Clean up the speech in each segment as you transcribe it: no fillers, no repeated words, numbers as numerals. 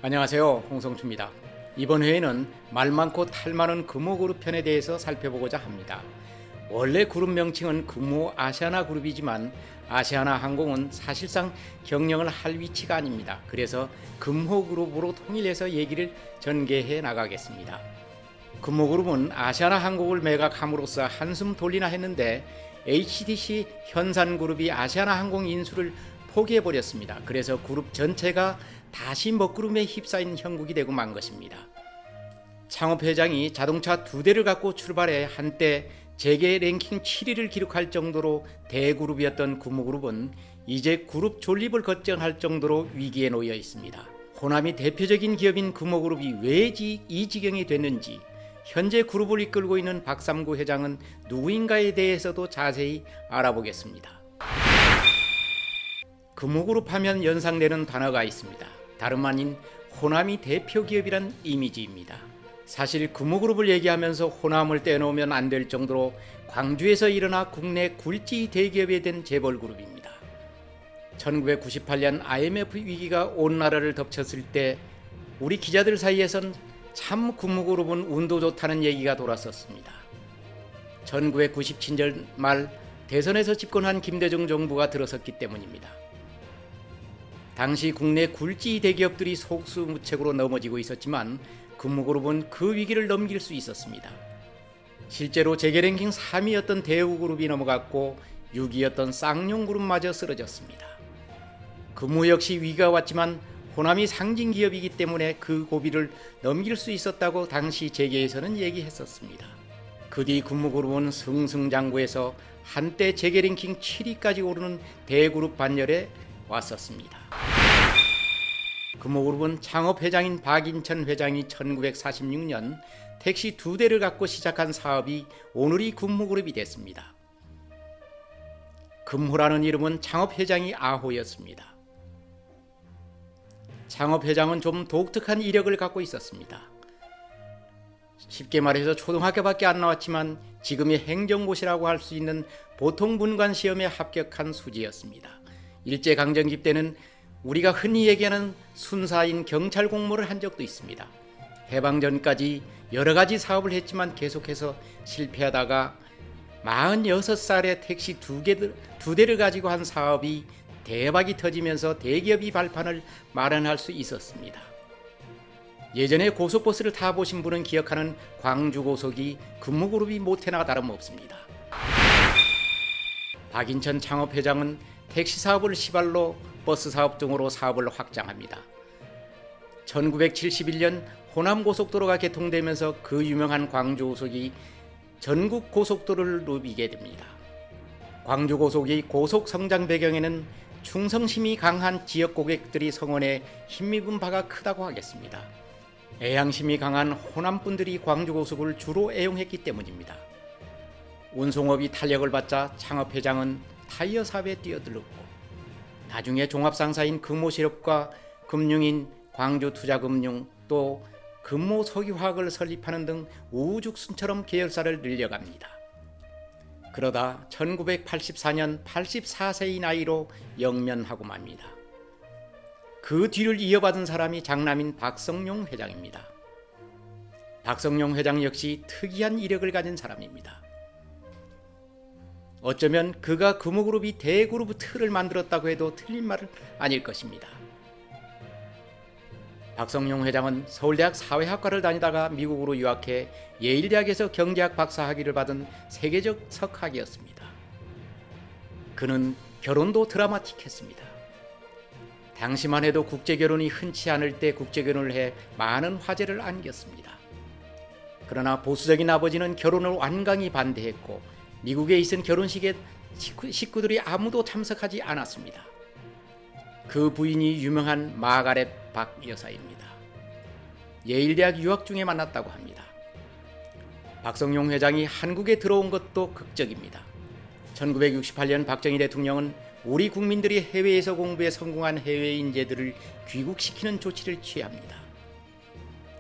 안녕하세요, 홍성주입니다. 이번 회에는 말 많고 탈 많은 금호그룹 편에 대해서 살펴보고자 합니다. 원래 그룹 명칭은 금호 아시아나 그룹이지만 아시아나항공은 사실상 경영을 할 위치가 아닙니다. 그래서 금호그룹으로 통일해서 얘기를 전개해 나가겠습니다. 금호그룹은 아시아나항공을 매각함으로써 한숨 돌리나 했는데 HDC 현산그룹이 아시아나항공 인수를 포기해버렸습니다. 그래서 그룹 전체가 다시 먹구름에 휩싸인 형국이 되고 만 것입니다. 창업회장이 자동차 2대를 갖고 출발해 한때 재계 랭킹 7위를 기록할 정도로 대그룹이었던 금호그룹은 이제 그룹 존립을 걱정할 정도로 위기에 놓여 있습니다. 호남이 대표적인 기업인 금호그룹이 왜 이 지경이 됐는지, 현재 그룹을 이끌고 있는 박삼구 회장은 누구인가에 대해서도 자세히 알아보겠습니다. 금호그룹 하면 연상되는 단어가 있습니다. 다름 아닌 호남이 대표 기업이란 이미지입니다. 사실 금호그룹을 얘기하면서 호남을 떼놓으면 안 될 정도로 광주에서 일어나 국내 굴지 대기업에 된 재벌그룹입니다. 1998년 IMF 위기가 온 나라를 덮쳤을 때 우리 기자들 사이에선 참 금호그룹은 운도 좋다는 얘기가 돌았었습니다. 1997년 말 대선에서 집권한 김대중 정부가 들어섰기 때문입니다. 당시 국내 굴지 대기업들이 속수무책으로 넘어지고 있었지만 금호그룹은 그 위기를 넘길 수 있었습니다. 실제로 재계랭킹 3위였던 대우그룹이 넘어갔고 6위였던 쌍용그룹마저 쓰러졌습니다. 금호 역시 위기가 왔지만 호남이 상징기업이기 때문에 그 고비를 넘길 수 있었다고 당시 재계에서는 얘기했었습니다. 그 뒤 금호그룹은 승승장구해서 한때 재계랭킹 7위까지 오르는 대그룹 반열에 왔었습니다. 금호그룹은 창업회장인 박인천 회장이 1946년 택시 2대를 갖고 시작한 사업이 오늘이 금호그룹이 됐습니다. 금호라는 이름은 창업회장이 아호였습니다. 창업회장은 좀 독특한 이력을 갖고 있었습니다. 쉽게 말해서 초등학교밖에 안 나왔지만 지금의 행정고시라고 할 수 있는 보통 분관 시험에 합격한 수지였습니다. 일제강점기 때는 우리가 흔히 얘기하는 순사인 경찰 공무를 한 적도 있습니다. 해방 전까지 여러 가지 사업을 했지만 계속해서 실패하다가 46살에 택시 2대를 가지고 한 사업이 대박이 터지면서 대기업이 발판을 마련할 수 있었습니다. 예전에 고속버스를 타보신 분은 기억하는 광주고속이 금호그룹이 못해나 다름없습니다. 박인천 창업회장은 택시 사업을 시발로 버스 사업 등으로 사업을 확장합니다. 1971년 호남고속도로가 개통되면서 그 유명한 광주고속이 전국 고속도로를 누비게 됩니다. 광주고속이 고속 성장 배경에는 충성심이 강한 지역 고객들이 성원에 힘입은 바가 크다고 하겠습니다. 애향심이 강한 호남분들이 광주고속을 주로 애용했기 때문입니다. 운송업이 탄력을 받자 창업회장은 타이어 사업에 뛰어들었고 나중에 종합상사인 금호실업과 금융인 광주투자금융 또 금호석유화학을 설립하는 등 우후죽순처럼 계열사를 늘려갑니다. 그러다 1984년 84세의 나이로 영면하고 맙니다. 그 뒤를 이어받은 사람이 장남인 박성용 회장입니다. 박성용 회장 역시 특이한 이력을 가진 사람입니다. 어쩌면 그가 금호그룹이 대그룹 틀을 만들었다고 해도 틀린 말은 아닐 것입니다. 박성용 회장은 서울대학 사회학과를 다니다가 미국으로 유학해 예일대학에서 경제학 박사학위를 받은 세계적 석학이었습니다. 그는 결혼도 드라마틱했습니다. 당시만 해도 국제결혼이 흔치 않을 때 국제결혼을 해 많은 화제를 안겼습니다. 그러나 보수적인 아버지는 결혼을 완강히 반대했고 미국에 있은 결혼식에 식구들이 아무도 참석하지 않았습니다. 그 부인이 유명한 마가렛 박 여사입니다. 예일대학 유학 중에 만났다고 합니다. 박성용 회장이 한국에 들어온 것도 극적입니다. 1968년 박정희 대통령은 우리 국민들이 해외에서 공부에 성공한 해외 인재들을 귀국시키는 조치를 취합니다.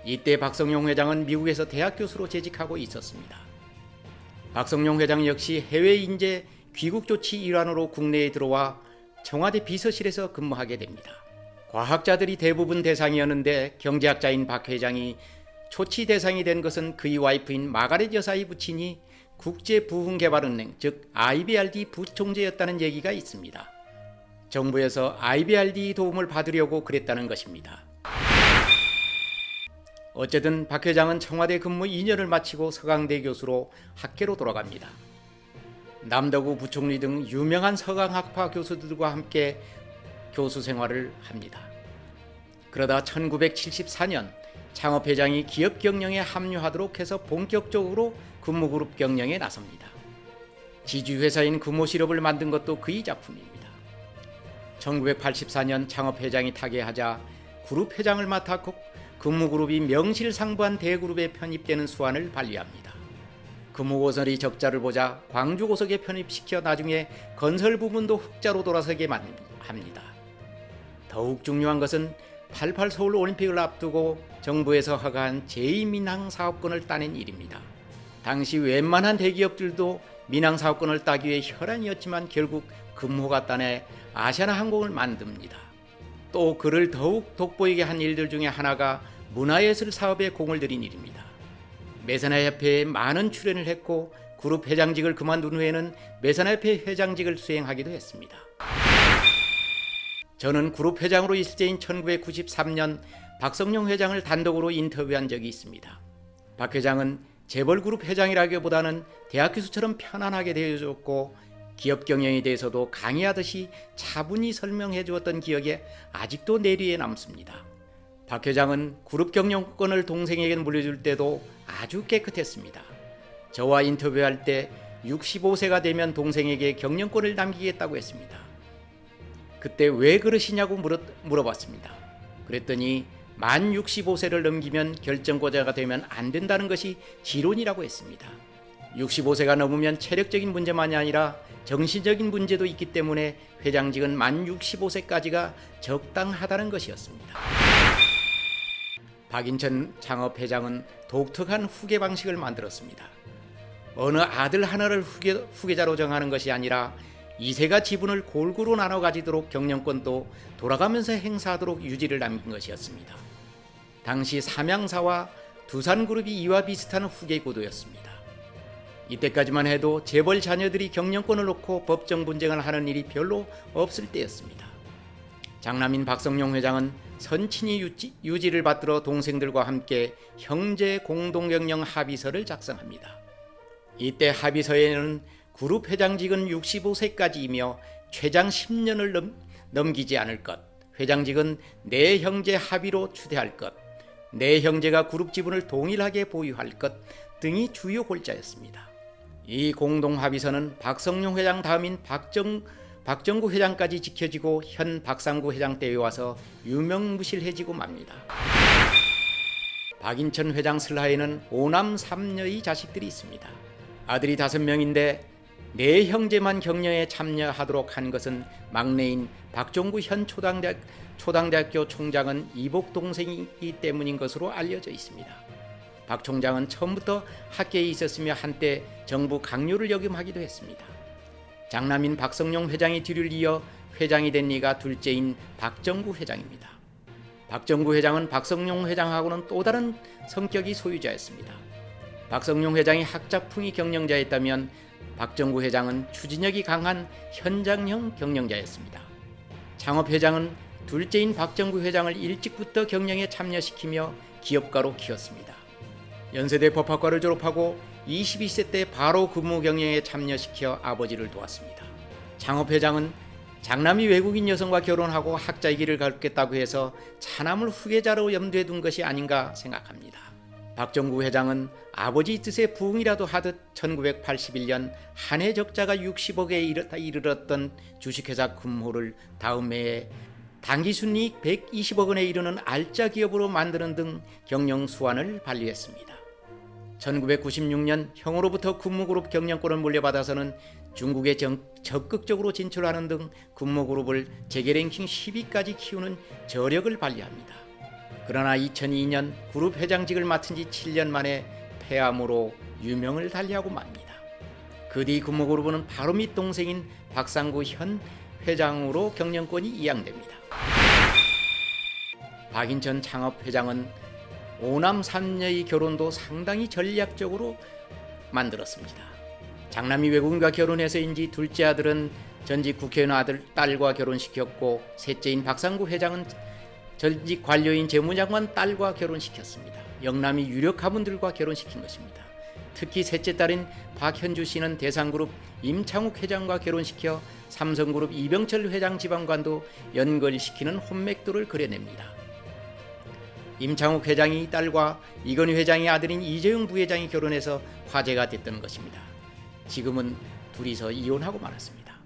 이때 박성용 회장은 미국에서 대학 교수로 재직하고 있었습니다. 박성용 회장 역시 해외 인재 귀국 조치 일환으로 국내에 들어와 청와대 비서실에서 근무하게 됩니다. 과학자들이 대부분 대상이었는데 경제학자인 박 회장이 초치 대상이 된 것은 그의 와이프인 마가렛 여사의 부친이 국제부흥개발은행 즉 IBRD 부총재였다는 얘기가 있습니다. 정부에서 IBRD 도움을 받으려고 그랬다는 것입니다. 어쨌든 박 회장은 청와대 근무 2년을 마치고 서강대 교수로 학계로 돌아갑니다. 남덕우 부총리 등 유명한 서강학파 교수들과 함께 교수 생활을 합니다. 그러다 1974년 창업회장이 기업 경영에 합류하도록 해서 본격적으로 금호그룹 경영에 나섭니다. 지주회사인 금호실업을 만든 것도 그의 작품입니다. 1984년 창업회장이 타계하자 그룹 회장을 맡았고 금호그룹이 명실상부한 대그룹에 편입되는 수완을 발휘합니다. 금호고설이 적자를 보자 광주고석에 편입시켜 나중에 건설 부분도 흑자로 돌아서게 합니다. 더욱 중요한 것은 88 서울 올림픽을 앞두고 정부에서 허가한 제2민항 사업권을 따낸 일입니다. 당시 웬만한 대기업들도 민항 사업권을 따기 위해 혈안이었지만 결국 금호가 따내 아시아나항공을 만듭니다. 또 그를 더욱 돋보이게 한 일들 중에 하나가 문화예술 사업에 공을 들인 일입니다. 메사나협회에 많은 출연을 했고 그룹 회장직을 그만둔 후에는 메사나협회 회장직을 수행하기도 했습니다. 저는 그룹 회장으로 있을 때인 1993년 박성룡 회장을 단독으로 인터뷰한 적이 있습니다. 박 회장은 재벌그룹 회장이라기보다는 대학 교수처럼 편안하게 대해줬고 기업 경영에 대해서도 강의하듯이 차분히 설명해 주었던 기억에 아직도 내리에 남습니다. 박 회장은 그룹 경영권을 동생에게 물려줄 때도 아주 깨끗했습니다. 저와 인터뷰할 때 65세가 되면 동생에게 경영권을 남기겠다고 했습니다. 그때 왜 그러시냐고 물어봤습니다. 그랬더니 만 65세를 넘기면 결정권자가 되면 안 된다는 것이 지론이라고 했습니다. 65세가 넘으면 체력적인 문제만이 아니라 정신적인 문제도 있기 때문에 회장직은 만 65세까지가 적당하다는 것이었습니다. 박인천 창업회장은 독특한 후계 방식을 만들었습니다. 어느 아들 하나를 후계자로 정하는 것이 아니라 2세가 지분을 골고루 나눠 가지도록 경영권도 돌아가면서 행사하도록 유지를 남긴 것이었습니다. 당시 삼양사와 두산그룹이 이와 비슷한 후계 구도였습니다. 이때까지만 해도 재벌 자녀들이 경영권을 놓고 법정 분쟁을 하는 일이 별로 없을 때였습니다. 장남인 박성룡 회장은 선친이 유지를 받들어 동생들과 함께 형제 공동경영 합의서를 작성합니다. 이때 합의서에는 그룹 회장직은 65세까지이며 최장 10년을 넘기지 않을 것, 회장직은 네 형제 합의로 추대할 것, 네 형제가 그룹 지분을 동일하게 보유할 것 등이 주요 골자였습니다. 이 공동합의서는 박성룡 회장 다음인 박정구 회장까지 지켜지고 현 박상구 회장 때에 와서 유명무실해지고 맙니다. 박인천 회장 슬하에는 5남 3녀의 자식들이 있습니다. 아들이 5명인데 네 형제만 경영에 참여하도록 한 것은 막내인 박종구 현 초당대학교 총장은 이복 동생이기 때문인 것으로 알려져 있습니다. 박 총장은 처음부터 학계에 있었으며 한때 정부 강요를 역임하기도 했습니다. 장남인 박성룡 회장이 뒤를 이어 회장이 된 이가 둘째인 박정구 회장입니다. 박정구 회장은 박성룡 회장하고는 또 다른 성격이 소유자였습니다. 박성룡 회장이 학자풍이 경영자였다면 박정구 회장은 추진력이 강한 현장형 경영자였습니다. 창업회장은 둘째인 박정구 회장을 일찍부터 경영에 참여시키며 기업가로 키웠습니다. 연세대 법학과를 졸업하고 22세 때 바로 근무 경영에 참여시켜 아버지를 도왔습니다. 창업회장은 장남이 외국인 여성과 결혼하고 학자의 길을 걷겠다고 해서 차남을 후계자로 염두에 둔 것이 아닌가 생각합니다. 박정구 회장은 아버지 뜻에 부응이라도 하듯 1981년 한 해 적자가 60억에 이르렀던 주식회사 금호를 다음 해에 당기순이익 120억 원에 이르는 알짜 기업으로 만드는 등 경영 수완을 발휘했습니다. 1996년 형으로부터 금호그룹 경영권을 물려받아서는 중국에 적극적으로 진출하는 등 금호그룹을 재계 랭킹 10위까지 키우는 저력을 발휘합니다. 그러나 2002년 그룹 회장직을 맡은 지 7년 만에 폐암으로 유명을 달리하고 맙니다. 그 뒤 금호그룹은 바로 밑 동생인 박상구 현 회장으로 경영권이 이양됩니다. 박인천 창업회장은 오남 삼녀의 결혼도 상당히 전략적으로 만들었습니다. 장남이 외국인과 결혼해서인지 둘째 아들은 전직 국회의원 아들 딸과 결혼시켰고 셋째인 박상구 회장은 전직 관료인 재무장관 딸과 결혼시켰습니다. 영남이 유력 가문들과 결혼시킨 것입니다. 특히 셋째 딸인 박현주 씨는 대상그룹 임창욱 회장과 결혼시켜 삼성그룹 이병철 회장 지방관도 연결시키는 혼맥도를 그려냅니다. 임창욱 회장이 딸과 이건희 회장의 아들인 이재용 부회장이 결혼해서 화제가 됐던 것입니다. 지금은 둘이서 이혼하고 말았습니다.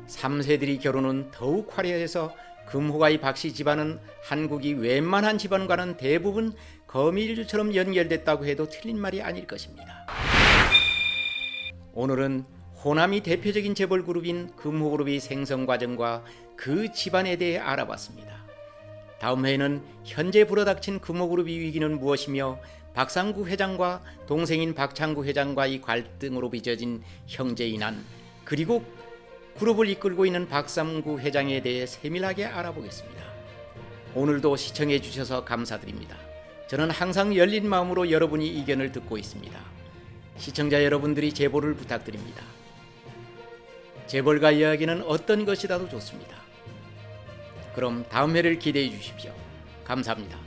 3세들이 결혼은 더욱 화려해서 금호가의 박씨 집안은 한국이 웬만한 집안과는 대부분 거미줄처럼 연결됐다고 해도 틀린 말이 아닐 것입니다. 오늘은 호남이 대표적인 재벌그룹인 금호그룹의 생성 과정과 그 집안에 대해 알아봤습니다. 다음 회에는 현재 불어닥친 금호그룹의 위기는 무엇이며 박상구 회장과 동생인 박창구 회장과의 갈등으로 빚어진 형제인한 그리고 그룹을 이끌고 있는 박상구 회장에 대해 세밀하게 알아보겠습니다. 오늘도 시청해 주셔서 감사드립니다. 저는 항상 열린 마음으로 여러분의 의견을 듣고 있습니다. 시청자 여러분들이 제보를 부탁드립니다. 재벌가 이야기는 어떤 것이라도 좋습니다. 그럼 다음 회를 기대해 주십시오. 감사합니다.